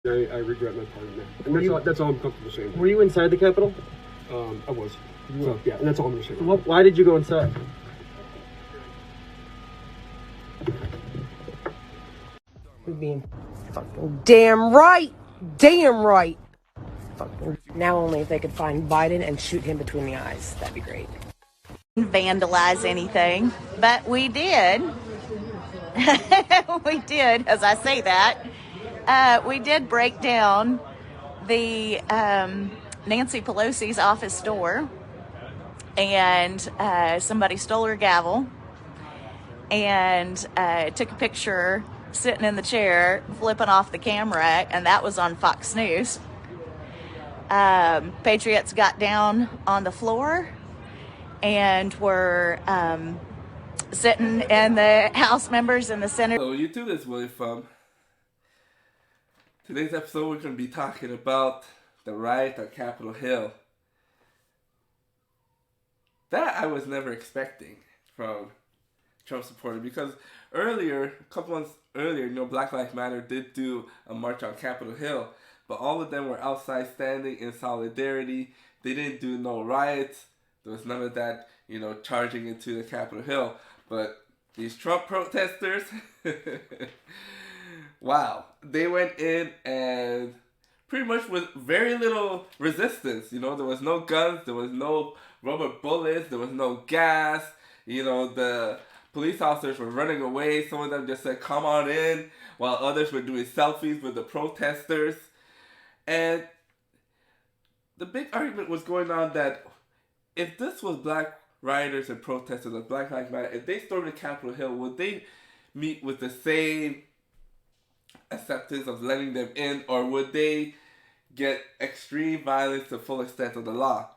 I regret my part in that. And that's all I'm comfortable saying. Were you inside the Capitol? I was. So, yeah, and that's all I'm going to say. Why did you go inside? Being fucking damn right. Damn right. Fucking now only if they could find Biden and shoot him between the eyes. That'd be great. Vandalize anything, but we did. We did, as I say that. We did break down the Nancy Pelosi's office door, and somebody stole her gavel and took a picture sitting in the chair, flipping off the camera, and that was on Fox News. Patriots got down on the floor and were sitting, and the House members and the Senate. Hello YouTube, it's Willie from. Today's episode we're going to be talking about the riot on Capitol Hill. That I was never expecting from Trump supporter, because a couple months earlier, Black Lives Matter did do a march on Capitol Hill, but all of them were outside standing in solidarity. They didn't do no riots. There was none of that, charging into the Capitol Hill. But these Trump protesters, wow, they went in and pretty much with very little resistance. There was no guns, there was no rubber bullets, there was no gas. The police officers were running away. Some of them just said, "Come on in," while others were doing selfies with the protesters. And the big argument was going on that if this was black rioters and protesters of Black Lives Matter, if they stormed the Capitol Hill, would they meet with the same acceptance of letting them in, or would they get extreme violence to the full extent of the law?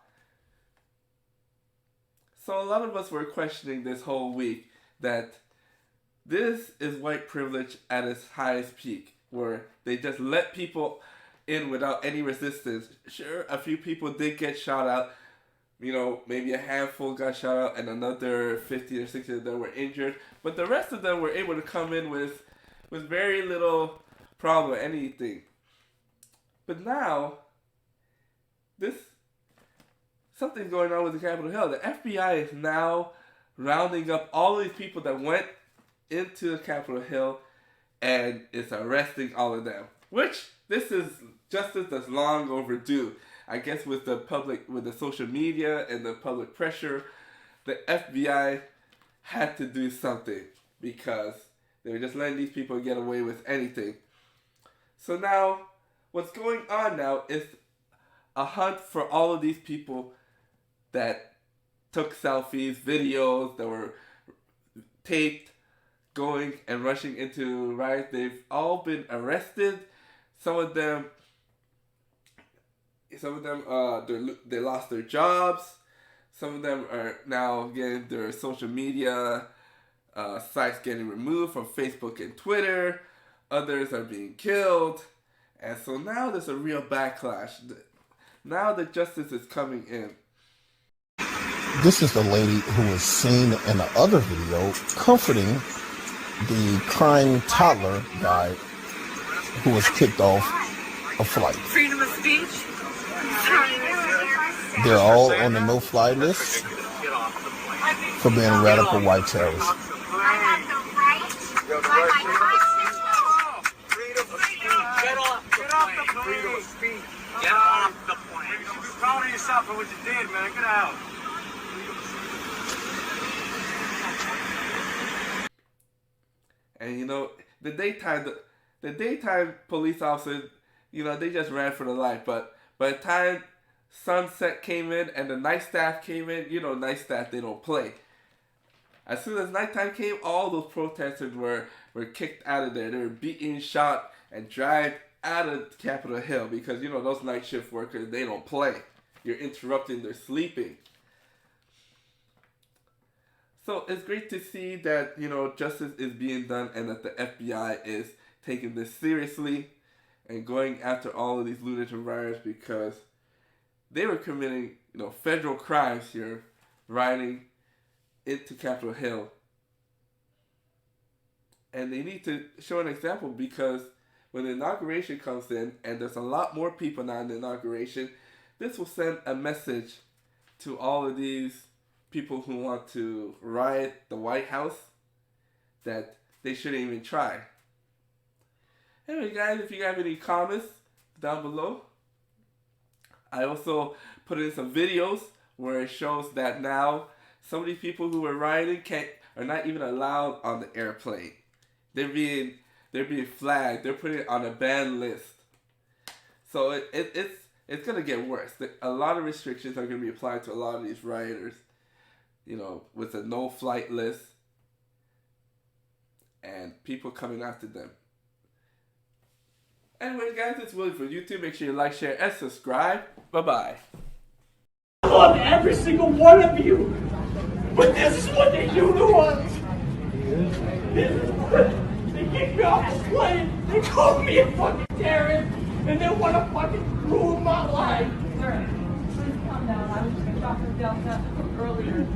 So a lot of us were questioning this whole week that this is white privilege at its highest peak, where they just let people in without any resistance. Sure, a few people did get shot out. Maybe a handful got shot out and another 50 or 60 of them were injured. But the rest of them were able to come in with very little problem or anything. But now, something's going on with the Capitol Hill. The FBI is now rounding up all these people that went into the Capitol Hill and is arresting all of them. Which, this is justice that's long overdue. I guess with the social media and the public pressure, the FBI had to do something, because they were just letting these people get away with anything. So now, what's going on now is a hunt for all of these people that took selfies, videos that were taped, going and rushing into riots. They've all been arrested. Some of them, they lost their jobs. Some of them are now getting their social media sites getting removed from Facebook and Twitter. Others are being killed. And so now there's a real backlash. Now the justice is coming in. This is the lady who was seen in the other video comforting the crying toddler guy who was kicked off a flight. Freedom of speech. They're all on the no-fly list for being radical white terrorists. Get off the plane. You should be proud of yourself for what you did, man. Get out. And the daytime police officers, they just ran for their life. But by the time sunset came in and the night staff came in, night staff, they don't play. As soon as nighttime came, all those protesters were kicked out of there. They were beaten, shot, and dragged out of Capitol Hill, because those night shift workers, they don't play. You're interrupting their sleeping. So it's great to see that justice is being done, and that the FBI is taking this seriously and going after all of these lunatic rioters, because they were committing federal crimes here, rioting into Capitol Hill. And they need to show an example, because when the inauguration comes in, and there's a lot more people now in the inauguration, this will send a message to all of these people who want to riot the White House that they shouldn't even try. Anyway, guys, if you have any comments down below, I also put in some videos where it shows that now some of these people who were rioting are not even allowed on the airplane. They're being flagged. They're put on a ban list. So it's gonna get worse. A lot of restrictions are gonna be applied to a lot of these rioters. You know, with a no-flight list and people coming after them. Anyway, guys, it's Willie for YouTube. Make sure you like, share, and subscribe. Bye-bye. I love every single one of you, but this is what they do to us. They kick me off the plane, they call me a fucking terrorist, and they want to fucking ruin my life. Sir, please calm down. I was just dropping Delta earlier.